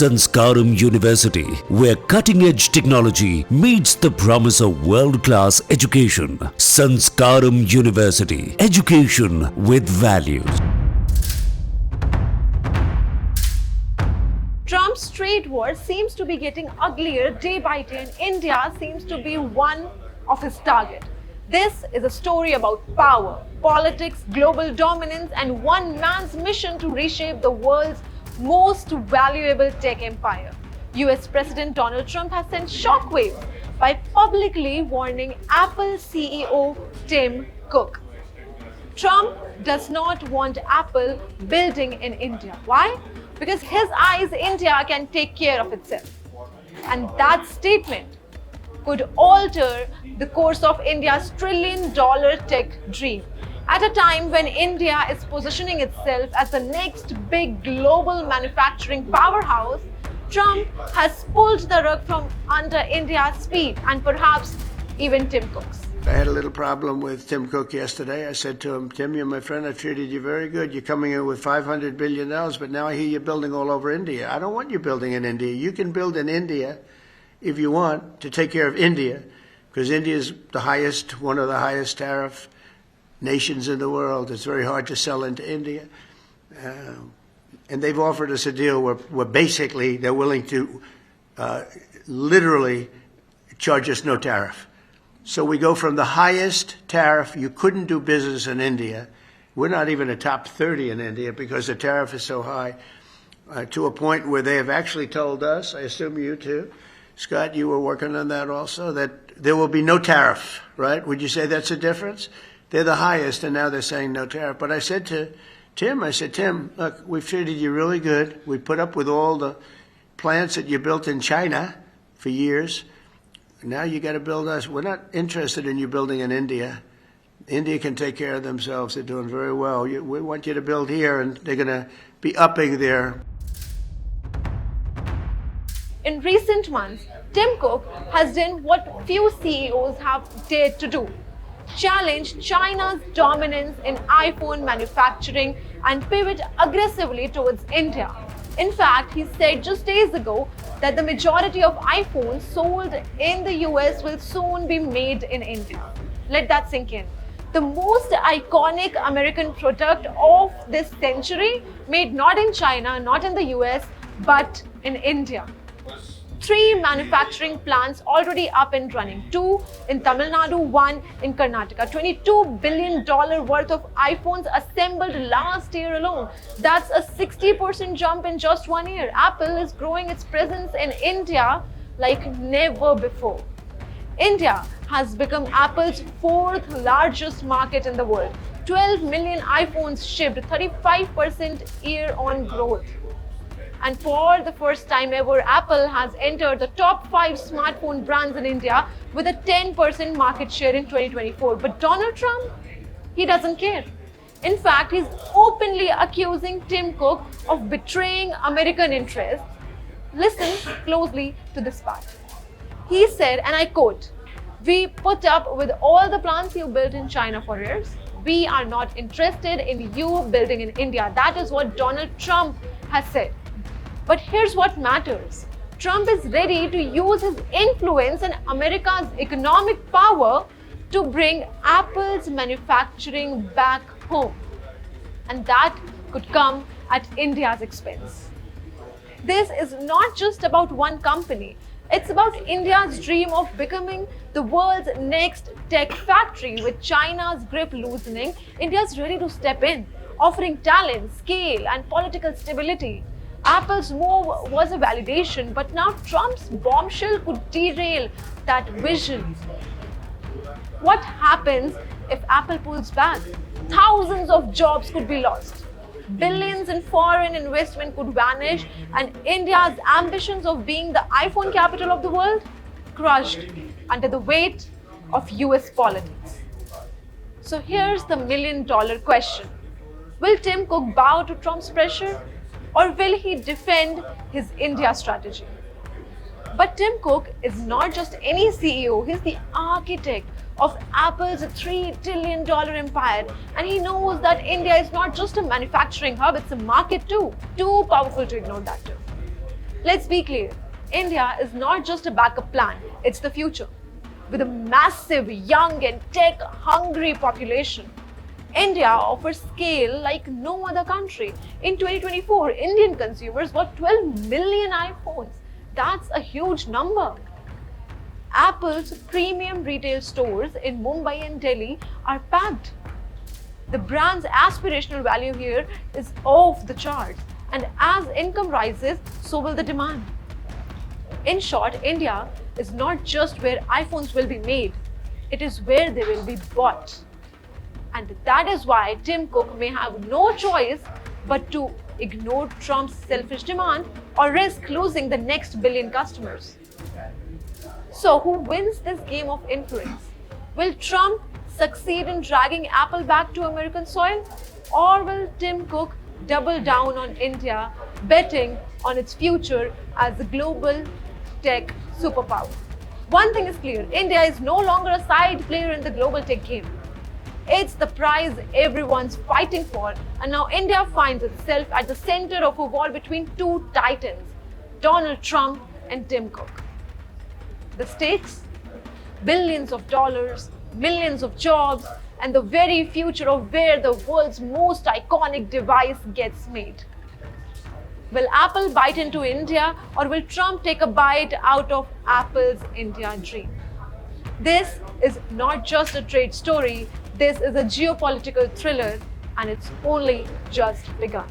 Sanskaram University, where cutting-edge technology meets the promise of world-class education. Sanskaram University, education with values. Trump's trade war seems to be getting uglier day by day, and India seems to be one of his targets. This is a story about power, politics, global dominance, and one man's mission to reshape the world's most valuable tech empire. US President Donald Trump has sent shockwaves by publicly warning Apple CEO Tim Cook. Trump does not want Apple building in India. Why? Because his eyes, India can take care of itself. And that statement could alter the course of India's trillion-dollar tech dream. At a time when India is positioning itself as the next big global manufacturing powerhouse, Trump has pulled the rug from under India's feet and perhaps even Tim Cook's. I had a little problem with Tim Cook yesterday. I said to him, Tim, you're my friend. I've treated you very good. You're coming in with $500 billion, but now I hear you're building all over India. I don't want you building in India. You can build in India if you want to take care of India, because India is one of the highest tariff nations in the world. It's very hard to sell into India. And they've offered us a deal where basically they're willing to literally charge us no tariff. So we go from the highest tariff, you couldn't do business in India, we're not even a top 30 in India because the tariff is so high, to a point where they have actually told us, I assume you too, Scott, you were working on that also, that there will be no tariff, right? Would you say that's a difference? They're the highest, and now they're saying no tariff. But I said to Tim, Tim, look, we've treated you really good. We put up with all the plants that you built in China for years. Now you got to build us. We're not interested in you building in India. India can take care of themselves. They're doing very well. We want you to build here, and they're going to be upping their... In recent months, Tim Cook has done what few CEOs have dared to do: challenge China's dominance in iPhone manufacturing and pivot aggressively towards India. In fact, he said just days ago that the majority of iPhones sold in the US will soon be made in India. Let that sink in. The most iconic American product of this century, made not in China, not in the US, but in India. 3 manufacturing plants already up and running, 2 in Tamil Nadu, 1 in Karnataka. $22 billion worth of iPhones assembled last year alone. That's a 60% jump in just 1 year. Apple is growing its presence in India like never before. India has become Apple's 4th largest market in the world. 12 million iPhones shipped, 35% year-on growth. And for the first time ever, Apple has entered the top 5 smartphone brands in India with a 10% market share in 2024. But Donald Trump, he doesn't care. In fact, he's openly accusing Tim Cook of betraying American interests. Listen closely to this part. He said, and I quote, "We put up with all the plants you built in China for years. We are not interested in you building in India." That is what Donald Trump has said. But here's what matters. Trump is ready to use his influence and America's economic power to bring Apple's manufacturing back home. And that could come at India's expense. This is not just about one company. It's about India's dream of becoming the world's next tech factory. With China's grip loosening, India's ready to step in, offering talent, scale, and political stability. Apple's move was a validation, but now Trump's bombshell could derail that vision. What happens if Apple pulls back? Thousands of jobs could be lost. Billions in foreign investment could vanish, and India's ambitions of being the iPhone capital of the world crushed under the weight of US politics. So here's the million-dollar question. Will Tim Cook bow to Trump's pressure? Or will he defend his India strategy? But Tim Cook is not just any CEO, he's the architect of Apple's $3 trillion empire. And he knows that India is not just a manufacturing hub, it's a market too. Too powerful to ignore that too. Let's be clear, India is not just a backup plan, it's the future. With a massive, young and tech-hungry population, India offers scale like no other country. In 2024, Indian consumers bought 12 million iPhones. That's a huge number. Apple's premium retail stores in Mumbai and Delhi are packed. The brand's aspirational value here is off the charts, and as income rises, so will the demand. In short, India is not just where iPhones will be made, it is where they will be bought. And that is why Tim Cook may have no choice but to ignore Trump's selfish demand or risk losing the next billion customers. So, who wins this game of influence? Will Trump succeed in dragging Apple back to American soil? Or will Tim Cook double down on India, betting on its future as a global tech superpower? One thing is clear, India is no longer a side player in the global tech game. It's the prize everyone's fighting for, and now India finds itself at the center of a war between two titans, Donald Trump and Tim Cook. The stakes? Billions of dollars, millions of jobs, and the very future of where the world's most iconic device gets made. Will Apple bite into India, or will Trump take a bite out of Apple's India dream? This is not just a trade story, this is a geopolitical thriller, and it's only just begun.